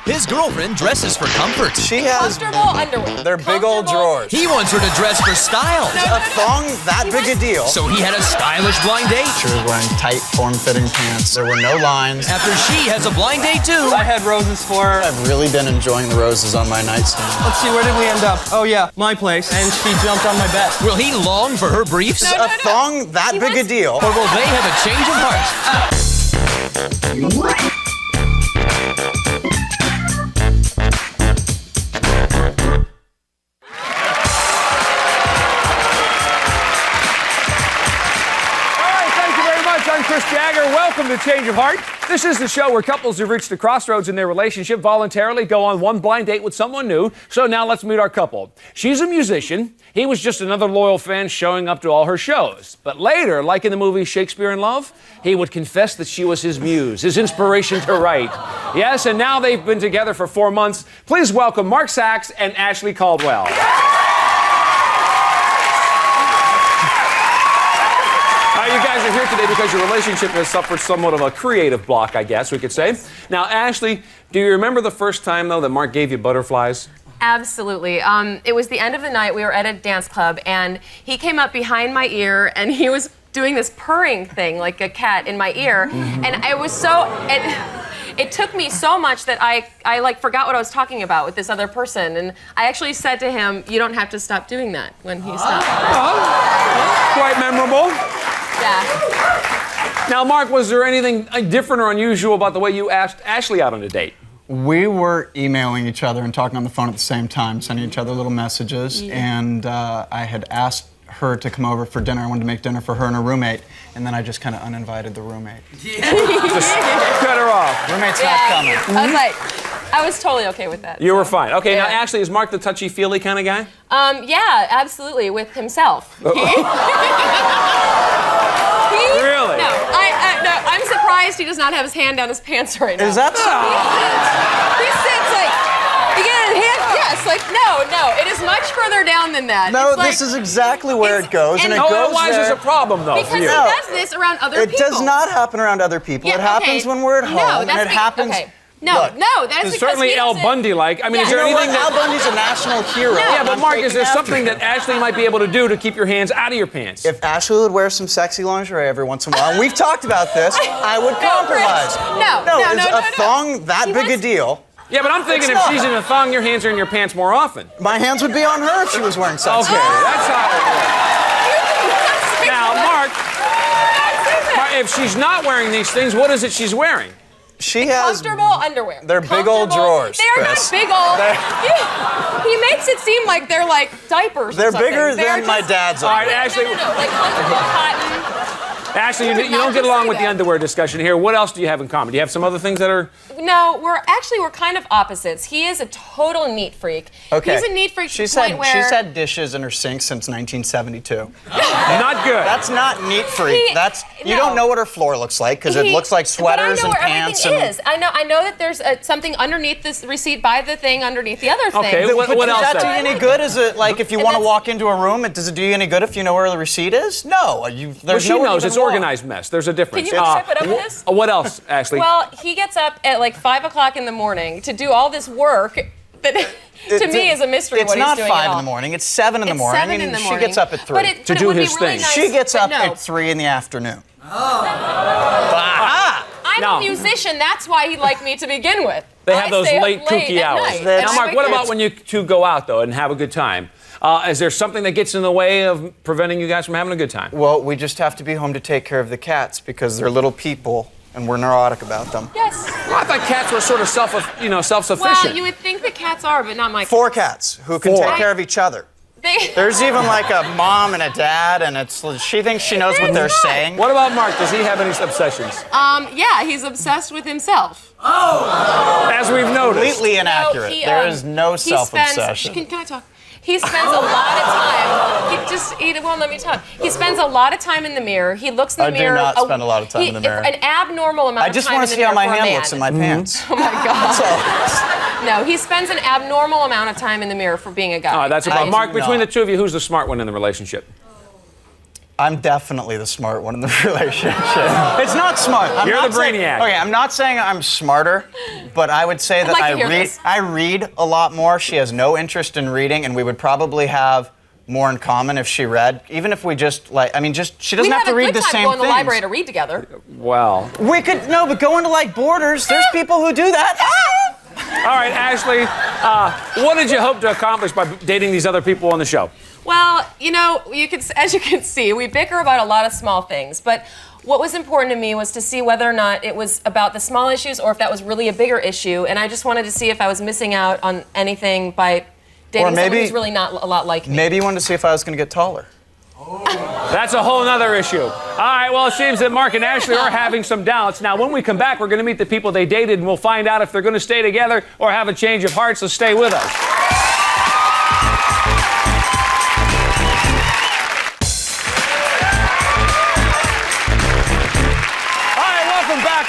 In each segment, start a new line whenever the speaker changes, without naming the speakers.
His girlfriend dresses for comfort.
She has
comfortable underwear.
They're big old drawers.
He wants her to dress for style.
A thong that big a deal.
So he had a stylish blind date.
She was wearing tight, form-fitting pants. There were no lines.
After she has a blind date too.
I had roses for her.
I've really been enjoying the roses on my nightstand.
Let's see, where did we end up? Oh yeah, my place. And she jumped on my bed.
Will he long for her briefs?
A thong that big a deal.
Or will they have a change of heart?
I'm Chris Jagger. Welcome to Change of Heart. This is the show where couples who've reached a crossroads in their relationship voluntarily go on one blind date with someone new. So now let's meet our couple. She's a musician. He was just another loyal fan showing up to all her shows. But later, like in the movie Shakespeare in Love, he would confess that she was his muse, his inspiration to write. Yes, and now they've been together for 4 months. Please welcome Mark Sachs and Ashley Caldwell. You guys are here today because your relationship has suffered somewhat of a creative block, I guess we could say. Now, Ashley, do you remember the first time, though, that Mark gave you butterflies?
Absolutely. It was the end of the night. We were at a dance club, and he came up behind my ear, and he was doing this purring thing, like a cat in my ear. And I was so... It took me so much that I like forgot what I was talking about with this other person, and I actually said to him, "You don't have to stop doing that," when he stopped.
Quite memorable.
Yeah.
Now, Mark, was there anything different or unusual about the way you asked Ashley out on a date?
We were emailing each other and talking on the phone at the same time, sending each other little messages, and I had asked her to come over for dinner. I wanted to make dinner for her and her roommate, and then I just kind of uninvited the roommate.
Just cut her off.
Roommate's not coming.
I was totely okay with that.
You were fine. Okay, now, Ashley, is Mark the touchy-feely kind of guy?
Yeah, absolutely, with himself.
Really?
No, no, I'm surprised he does not have his hand down his pants right now.
Is that so?
He sits like, you get his hand, yes, like, no, it is much further down than that.
No,
it's like,
this is exactly where it goes, and it goes
why is this a problem, though,
because
for you?
he does this around other people.
It does not happen around other people.
Yeah,
it happens when we're at home, and it happens...
Okay. No, that's
It's
because
certainly
he
Al
doesn't...
Bundy-like. I mean, is there
You know
anything
what?
that...
Al Bundy's a national hero.
No.
Yeah, but
I'm
Mark, is there
taking
something that Ashley might be able to do to keep your hands out of your pants?
If Ashley would wear some sexy lingerie every once in a while, and we've talked about this, I would compromise.
No,
is a thong that big a deal?
Yeah, but I'm thinking if she's in a thong, your hands are in your pants more often.
My hands would be on her if she was wearing sexy.
Okay, that's how it works. Now, Mark, if she's not wearing these things, what is it she's wearing?
She has...
Comfortable underwear.
They're big old drawers,
They are
Chris.
not big old. He makes it seem like they're like diapers
They're
or something.
bigger than my dad's.
All right, Ashley.
No, like comfortable cotton.
Ashley, you don't get along with the underwear discussion here. What else do you have in common? Do you have some other things that are...
No, we're kind of opposites. He is a total neat freak.
Okay.
He's a neat freak to the point where...
She's had dishes in her sink since 1972.
Not good.
That's not neat freak. You don't know what her floor looks like because it looks like sweaters and pants.
But I know where everything is. I know that there's something underneath this receipt by the thing underneath the other thing.
Okay, what else?
Does that do you any good? Is it like if you want to walk into a room, does it do you any good if you know where the receipt is? No.
Well, she knows. It's organized mess. There's a difference.
Can you step it up with this?
What else, Ashley?
Well, he gets up at like 5 o'clock in the morning to do all this work that to me is a mystery what he's doing.
It's not 5 in the morning. It's 7 in the morning.
7 in the morning.
She gets up at 3
to do his thing.
She gets up at 3 in the afternoon.
I'm a musician. That's why he liked me to begin with.
They have those late kooky hours. Now, Mark, what about when you two go out, though, and have a good time? Is there something that gets in the way of preventing you guys from having a good time?
Well, we just have to be home to take care of the cats because they're little people and we're neurotic about them.
Yes.
Well, I thought cats were sort of self-sufficient.
Well, you would think the cats are, but not my cats.
4 cats who can take care of each other. There's even like a mom and a dad, and she thinks she knows what they're saying.
What about Mark? Does he have any obsessions?
Yeah, he's obsessed with himself.
Oh! As we've noticed.
Completely inaccurate. There is no self-obsession.
Can I talk? He spends a lot of time. He won't let me talk. He spends a lot of time in the mirror. He looks in the mirror.
I do not spend a lot of time in the mirror.
An abnormal amount of time in the mirror.
I just want to see how my hand looks in my pants.
Oh my God. No, he spends an abnormal amount of time in the mirror for being a guy.
Oh, that's about Mark. Between the two of you, who's the smart one in the relationship?
I'm definitely the smart one in the relationship. It's not smart.
You're the brainiac.
Okay, I'm not saying I'm smarter, but I would say that I read a lot more. She has no interest in reading, and we would probably have more in common if she read. Even if we just she doesn't have to read the same things.
We'd have a good time going to the library to read together.
Well.
We could, but going to like Borders, there's people who do that.
All right, Ashley, what did you hope to accomplish by dating these other people on the show?
Well, as you can see, we bicker about a lot of small things, but what was important to me was to see whether or not it was about the small issues or if that was really a bigger issue, and I just wanted to see if I was missing out on anything by dating someone who's really not a lot like me.
Maybe you wanted to see if I was going to get taller.
That's a whole nother issue. All right, well, it seems that Mark and Ashley are having some doubts. Now, when we come back, we're going to meet the people they dated, and we'll find out if they're going to stay together or have a change of heart, so stay with us.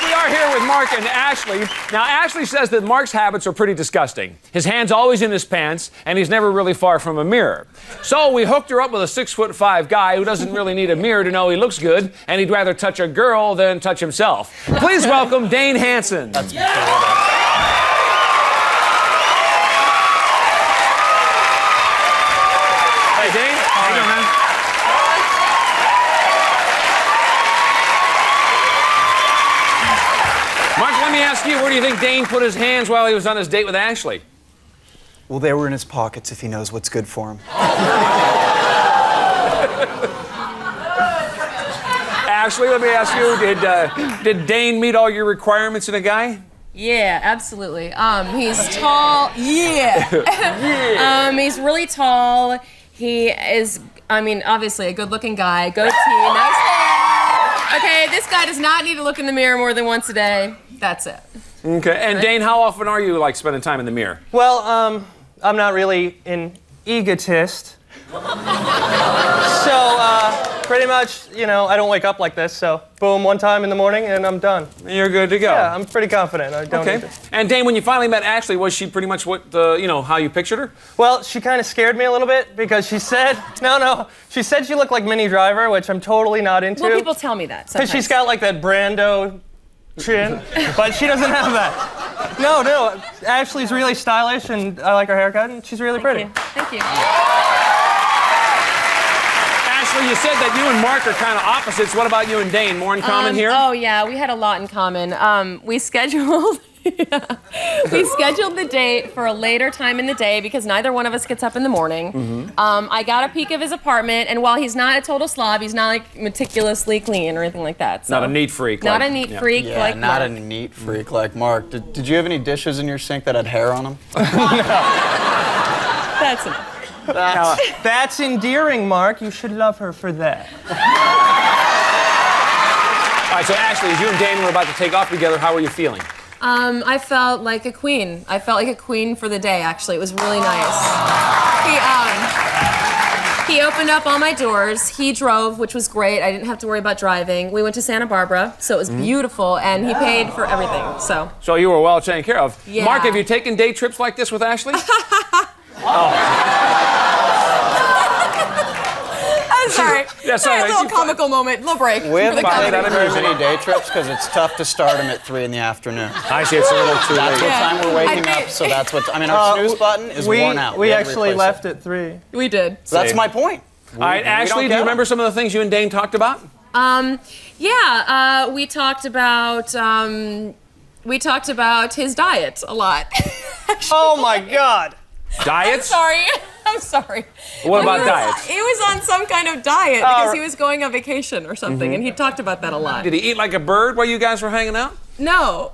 We are here with Mark and Ashley. Now, Ashley says that Mark's habits are pretty disgusting. His hand's always in his pants, and he's never really far from a mirror. So we hooked her up with a 6'5" guy who doesn't really need a mirror to know he looks good, and he'd rather touch a girl than touch himself. Please welcome Dane Hansen.
That's
Hey, Dane. How you doing, man? Mark, let me ask you, where do you think Dane put his hands while he was on his date with Ashley?
Well, they were in his pockets if he knows what's good for him.
Ashley, let me ask you, did Dane meet all your requirements in a guy?
Yeah, absolutely. He's tall. Yeah. He's really tall. He is, obviously a good-looking guy. Goatee, nice hair. Okay, this guy does not need to look in the mirror more than once a day. That's it.
Okay, and Dane, how often are you spending time in the mirror?
Well, I'm not really an egotist. So, pretty much, I don't wake up like this, so boom, one time in the morning and I'm done.
You're good to go.
Yeah, I'm pretty confident. I don't need to.
And Dane, when you finally met Ashley, was she pretty much what, how you pictured her?
Well, she kind of scared me a little bit because she said, she said she looked like Minnie Driver, which I'm totally not into.
Well, people tell me that sometimes.
Because she's got like that Brando chin, but she doesn't have that. No, Ashley's really stylish and I like her haircut and she's really pretty.
Thank you.
Ashley, you said that you and Mark are kind of opposites. What about you and Dane? More in common here?
Oh, yeah, we had a lot in common. We scheduled the date for a later time in the day because neither one of us gets up in the morning. Mm-hmm. I got a peek of his apartment, and while he's not a total slob, he's not meticulously clean or anything like that. So.
Not a neat freak.
Not a neat freak like
not
Mark.
a neat freak like Mark. Did you have any dishes in your sink that had hair on them?
That's enough.
That's endearing, Mark. You should love her for that.
All right, so Ashley, as you and Dane were about to take off together, how were you feeling?
I felt like a queen. I felt like a queen for the day, actually. It was really nice. He opened up all my doors. He drove, which was great. I didn't have to worry about driving. We went to Santa Barbara, so it was beautiful, and he paid for everything, so.
So you were well taken care of.
Yeah.
Mark, have you taken day trips like this with Ashley?
I'm sorry.
Yeah, sorry.
A little comical moment, little break.
We haven't
comedy.
taken very many day trips because it's tough to start them at 3 in the afternoon.
I see, it's a little too
That's
late.
what time we're waking up, so that's what. Our snooze button is worn out.
We
had to
actually
replace
left at 3.
We did.
So that's my point.
All right, Ashley, do you remember some of the things you and Dane talked about?
We talked about his diet a lot.
Oh my God.
Diets?
I'm sorry.
What about diets?
He was on some kind of diet because he was going on vacation or something, and he talked about that a lot.
Did he eat like a bird while you guys were hanging out?
No.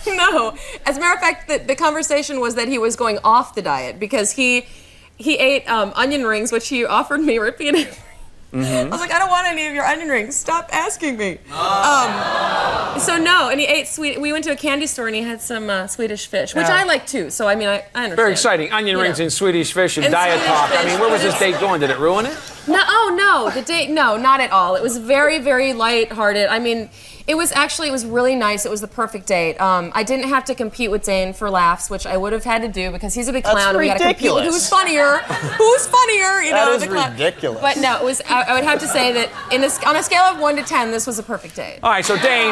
No. As a matter of fact, the conversation was that he was going off the diet because he ate onion rings, which he offered me repeatedly. I was like, I don't want any of your onion rings. Stop asking me. So no, and he ate sweet. We went to a candy store and he had some Swedish fish, which I like too. So I understand.
Very exciting. Onion rings and Swedish fish and diet
Swedish
talk.
fish.
Where was this date going? Did it ruin it?
No, the date, no, not at all. It was very, very lighthearted. It was really nice. It was the perfect date. I didn't have to compete with Dane for laughs, which I would have had to do because he's a big clown. And we got to compete with who's funnier. Who's funnier? You know,
that is ridiculous.
But no, it was. I would have to say that on a scale of 1 to 10, this was a perfect date.
All right, so Dane.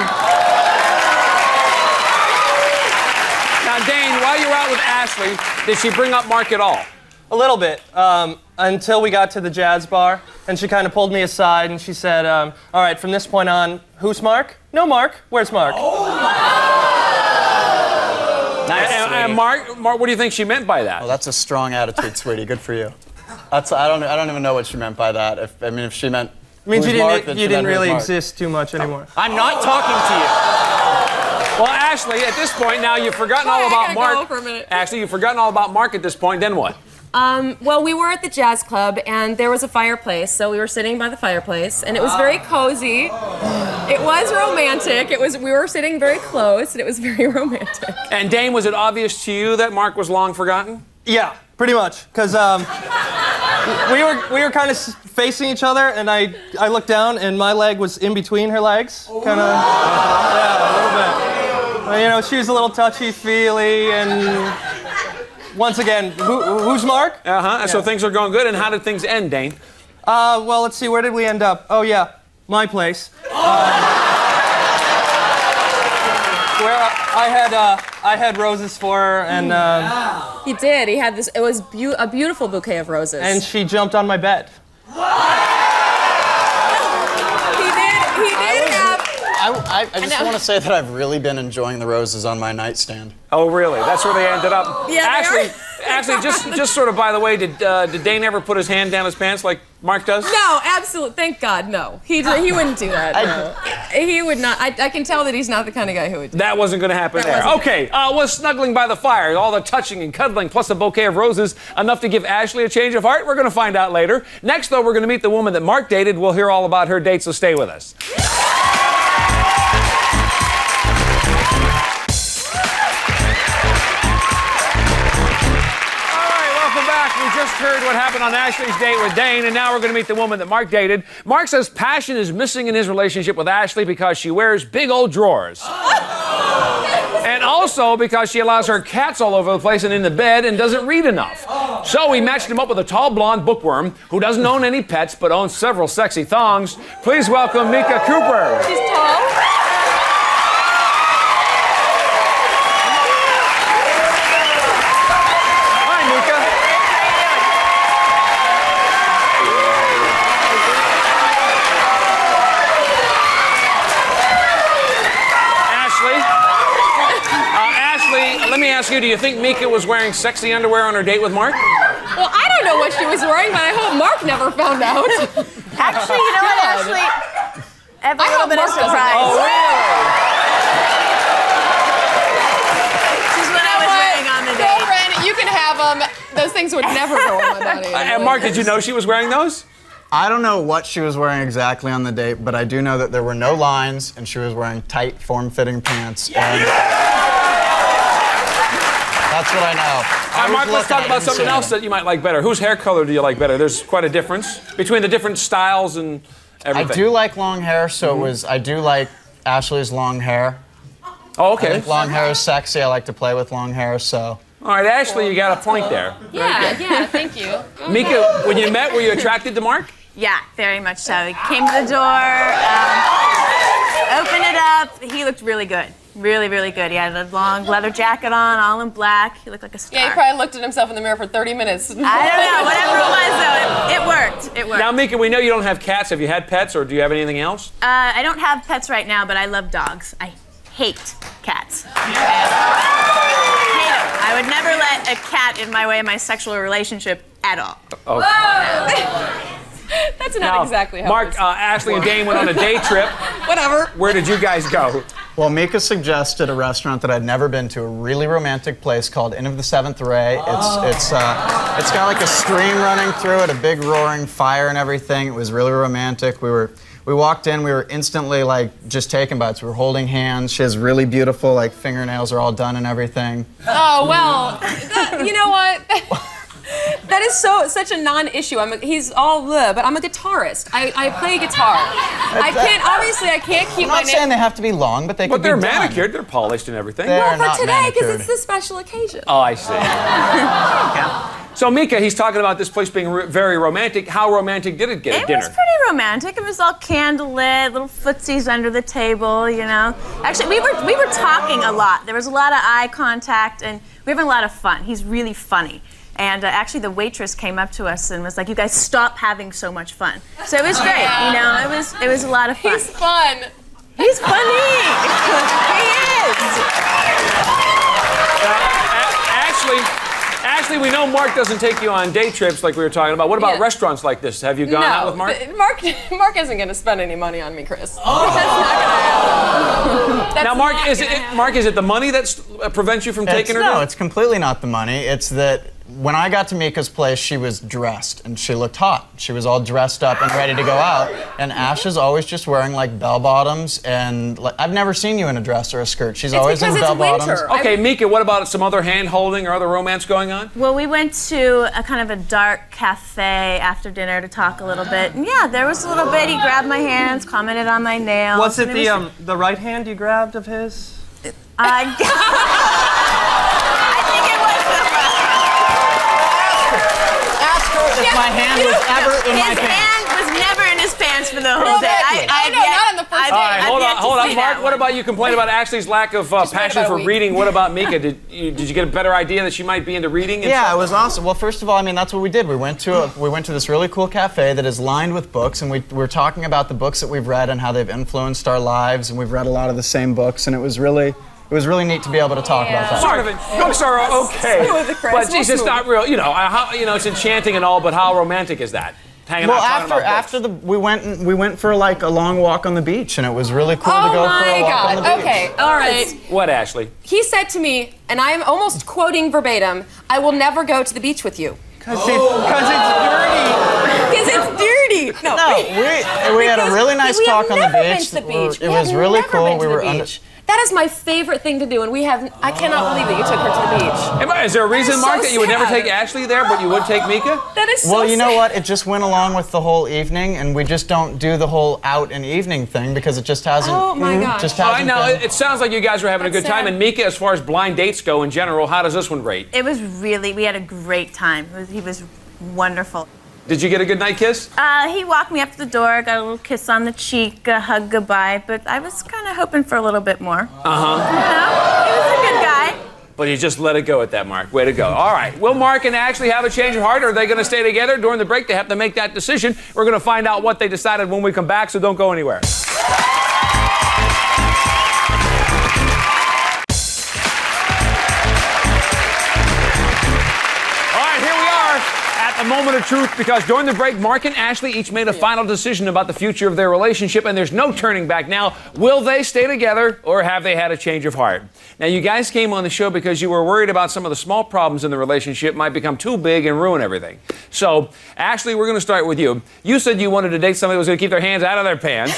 Now, Dane, while you were out with Ashley, did she bring up Mark at all?
A little bit, until we got to the jazz bar, and she kind of pulled me aside and she said, all right, from this point on, who's Mark? No Mark. Where's Mark?
Nice, and Mark, what do you think she meant by that?
Well, that's a strong attitude, sweetie. Good for you. I don't even know what she meant by that. If she meant.
I mean, you
Mark,
didn't really exist too much anymore.
I'm not talking to you.
Well, Ashley, at this point now you've forgotten all about Mark.
Go for a minute.
Ashley, you've forgotten all about Mark at this point. Then what?
Well, we were at the jazz club, and there was a fireplace, so we were sitting by the fireplace, and it was very cozy. It was romantic. We were sitting very close, and it was very romantic.
And Dane, was it obvious to you that Mark was long forgotten?
Yeah, pretty much, because we were kind of facing each other, and I looked down, and my leg was in between her legs, kind of. Yeah, a little bit. You know, she was a little touchy-feely, and once again, who's Mark?
And so things are going good. And how did things end, Dane?
Well, let's see, where did we end up? Oh, yeah, my place. Where I had roses for her, and
He did. He had this. It was a beautiful bouquet of roses.
and she jumped on my bed.
He did have.
I just want to say that I've really been enjoying the roses on my nightstand.
Oh, really? That's where they ended up.
Yeah, they
Ashley, just sort of by the way, did Dane ever put his hand down his pants like Mark does?
No, absolutely. Thank God, no. He wouldn't do that. No. He would not. I can tell that he's not the kind of guy who would do that.
That wasn't going to happen there. Okay, was snuggling by the fire, all the touching and cuddling, plus a bouquet of roses, enough to give Ashley a change of heart? We're going to find out later. Next, though, we're going to meet the woman that Mark dated. We'll hear all about her date, so stay with us. We just heard what happened on Ashley's date with Dane, and now we're going to meet the woman that Mark dated. Mark says passion is missing in his relationship with Ashley because she wears big old drawers. And also because she allows her cats all over the place and in the bed and doesn't read enough. So we matched him up with a tall blonde bookworm who doesn't own any pets but owns several sexy thongs. Please welcome Mika Cooper.
She's tall.
Let me ask you, do you think Mika was wearing sexy underwear on her date with Mark?
Well, I don't know what she was wearing, but I hope Mark never found out.
Actually, you know what, Ashley? I have a little bit of surprise.
Oh, really?
This is what I was wearing on the date.
Girlfriend, you can have them. Those things would never go on my body.
And Mark, did you know she was wearing those?
I don't know what she was wearing exactly on the date, but I do know that there were no lines, and she was wearing tight, form-fitting pants. And that's what I know.
Mark, let's talk about something else that you might like better. Whose hair color do you like better? There's quite a difference between the different styles and everything.
I do like long hair, so I do like Ashley's long hair.
Oh, okay.
I think long hair is sexy. I like to play with long hair, so.
All right, Ashley, you got a point there.
Yeah, thank you.
Mika, when you met, were you attracted to Mark?
Yeah, very much so. He came to the door, opened it up. He looked really good. Really, really good. He had a long leather jacket on, all in black. He looked like a star.
Yeah, he probably looked at himself in the mirror for 30 minutes.
I don't know. Whatever it was, though, it worked. It worked.
Now, Mika, we know you don't have cats. Have you had pets, or do you have anything else?
I don't have pets right now, but I love dogs. I hate cats. Hate them. I would never let a cat in my way in my sexual relationship at all.
Oh.
That's not exactly how
Mark, Ashley and Dane went on a day trip.
Whatever.
Where did you guys go?
Well, Mika suggested a restaurant that I'd never been to, a really romantic place called Inn of the Seventh Ray. It's got like a stream running through it, a big roaring fire and everything. It was really romantic. We walked in, we were instantly like just taken by it. So we were holding hands. She has really beautiful like fingernails are all done and everything.
Oh, well, you know what? That is such a non-issue. He's all bleh, but I'm a guitarist. I play guitar. I can't keep
I'm
my
not saying they have to be long, but they can
But
be
they're
done.
manicured, they're polished and everything.
They're
Well,
not
for today, because
manicured.
it's the special occasion.
Oh, I see. So, Mika, he's talking about this place being very romantic. How romantic did it get at
It
dinner?
was pretty romantic. It was all candlelit, little footsies under the table, you know. Actually, we were talking a lot. There was a lot of eye contact, and we were having a lot of fun. He's really funny. And actually, the waitress came up to us and was like, "You guys stop having so much fun." So it was great. You know, it was a lot of fun.
He's fun.
He's funny. He is.
Actually, we know Mark doesn't take you on day trips like we were talking about. What about
Yeah.
restaurants like this? Have you gone out with Mark?
Mark isn't going to spend any money on me, Chris. That's not going to happen. That's
Now, Mark,
not
is
gonna
it
happen.
Mark? Is it the money that prevents you from taking her?
No,
down?
it's completely not the money. It's that when I got to Mika's place, she was dressed and she looked hot. She was all dressed up and ready to go out. And Ash is always just wearing like bell bottoms, and I've never seen you in a dress or a skirt. She's always in
because
bell
it's
bottoms.
winter.
Okay, Mika, what about some other hand holding or other romance going on?
Well, we went to a kind of a dark cafe after dinner to talk a little bit. And yeah, there was a little bit. He grabbed my hands, commented on my nails.
Was it
and
the right hand you grabbed of his?
I think it was the
Ask her if my hand was ever in my
His
pants.
hand was never in his pants for the whole day.
Exactly. Not on the first date.
All right, hold on. Mark, what about you complain about Ashley's lack of passion
about a
for
week.
reading? What about Mika? Did you get a better idea that she might be into reading? And
Yeah,
stuff?
it was awesome. Well, first of all, I mean, that's what we did. We went to this really cool cafe that is lined with books, and we were talking about the books that we've read and how they've influenced our lives, and we've read a lot of the same books, and it was really neat to be able to talk about that.
Mark, books are okay,
Smooth it, Chris.
but geez,
Real
it's not real. You know, it's enchanting and all, but how romantic is that? Hanging
Well,
out talking about
after
books.
we went for like a long walk on the beach, and it was really cool to
Oh
go for
my
a walk on the
God.
beach.
Okay, all right.
What, Ashley?
He said to me, and I'm almost quoting verbatim, "I will never go to the beach with you."
Because it's dirty.
Because it's dirty. No,
No, we had a
because
really nice
we have
talk on the
never been
beach.
to the beach.
It
We
was
have
really
never
cool.
been to
We
the
were under.
beach. That is my favorite thing to do, and I cannot believe that you took her to the beach.
Is there a reason,
is
Mark,
so
that you would never
sad.
take Ashley there, but you would take Mika?
That is so
Well, you know
sad.
what? It just went along with the whole evening, and we just don't do the whole out and evening thing because it just hasn't.
Oh, my gosh.
Just
I
hasn't
know.
been.
It sounds like you guys were having a
That's
good time.
sad.
And Mika, as far as blind dates go in general, how does this one rate?
It was we had a great time. He was wonderful.
Did you get a good night kiss?
He walked me up to the door, got a little kiss on the cheek, a hug goodbye, but I was kind of hoping for a little bit more.
Uh-huh.
You know, he was a good guy.
But you just let it go at that, Mark. Way to go. All right. Will Mark and Ashley have a change of heart? Or are they going to stay together? During the break, they have to make that decision. We're going to find out what they decided when we come back, so don't go anywhere. A moment of truth, because during the break, Mark and Ashley each made a final decision about the future of their relationship, and there's no turning back now. Will they stay together, or have they had a change of heart? Now, you guys came on the show because you were worried about some of the small problems in the relationship might become too big and ruin everything. So, Ashley, we're going to start with you. You said you wanted to date somebody who was going to keep their hands out of their pants,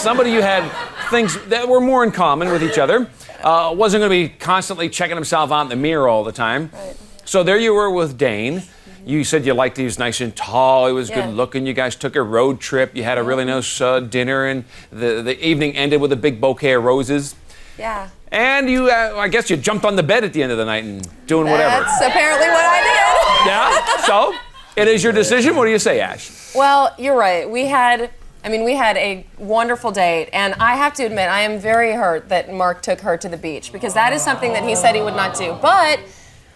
somebody you had things that were more in common with each other, wasn't going to be constantly checking himself out in the mirror all the time.
Right.
So there you were with Dane. You said you liked he was nice and tall, he was
Yeah.
good looking, you guys took a road trip, you had a really nice dinner, and the evening ended with a big bouquet of roses.
Yeah.
And you, I guess you jumped on the bed at the end of the night and doing whatever.
That's apparently what I did.
Yeah? So, it is your decision. What do you say, Ash?
Well, you're right. We had a wonderful date, and I have to admit, I am very hurt that Mark took her to the beach, because that is something that he said he would not do. But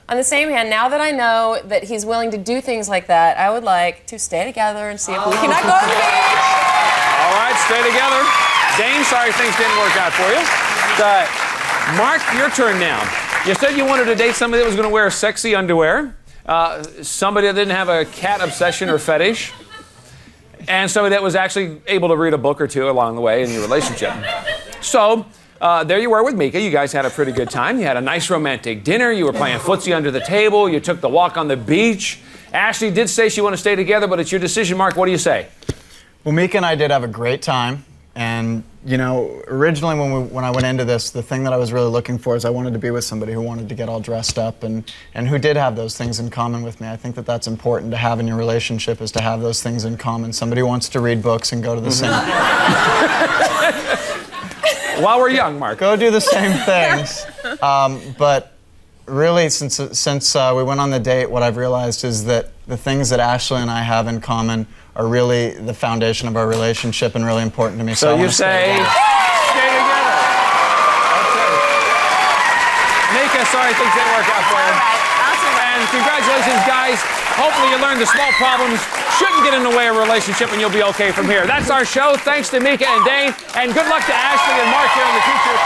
on the same hand, now that I know that he's willing to do things like that, I would like to stay together and see if we cannot go to the beach.
All right, stay together. Dane, sorry things didn't work out for you. Mark, your turn now. You said you wanted to date somebody that was going to wear sexy underwear, somebody that didn't have a cat obsession or fetish, and somebody that was actually able to read a book or two along the way in your relationship. So, there you were with Mika. You guys had a pretty good time. You had a nice romantic dinner. You were playing footsie under the table. You took the walk on the beach. Ashley did say she wanted to stay together, but it's your decision, Mark. What do you say?
Well, Mika and I did have a great time, and you know, originally when I went into this, the thing that I was really looking for is I wanted to be with somebody who wanted to get all dressed up and who did have those things in common with me. I think that that's important to have in your relationship, is to have those things in common. Somebody who wants to read books and go to the same.
While we're young, Mark.
Go do the same things. But really, since we went on the date, what I've realized is that the things that Ashley and I have in common are really the foundation of our relationship and really important to me.
So you say, stay together. Okay. Mika, sorry things didn't work out for you.
All right, awesome.
And congratulations, guys. Hopefully you learned the small problems shouldn't get in the way of a relationship and you'll be okay from here. That's our show. Thanks to Mika and Dane. And good luck to Ashley and Mark here in the future.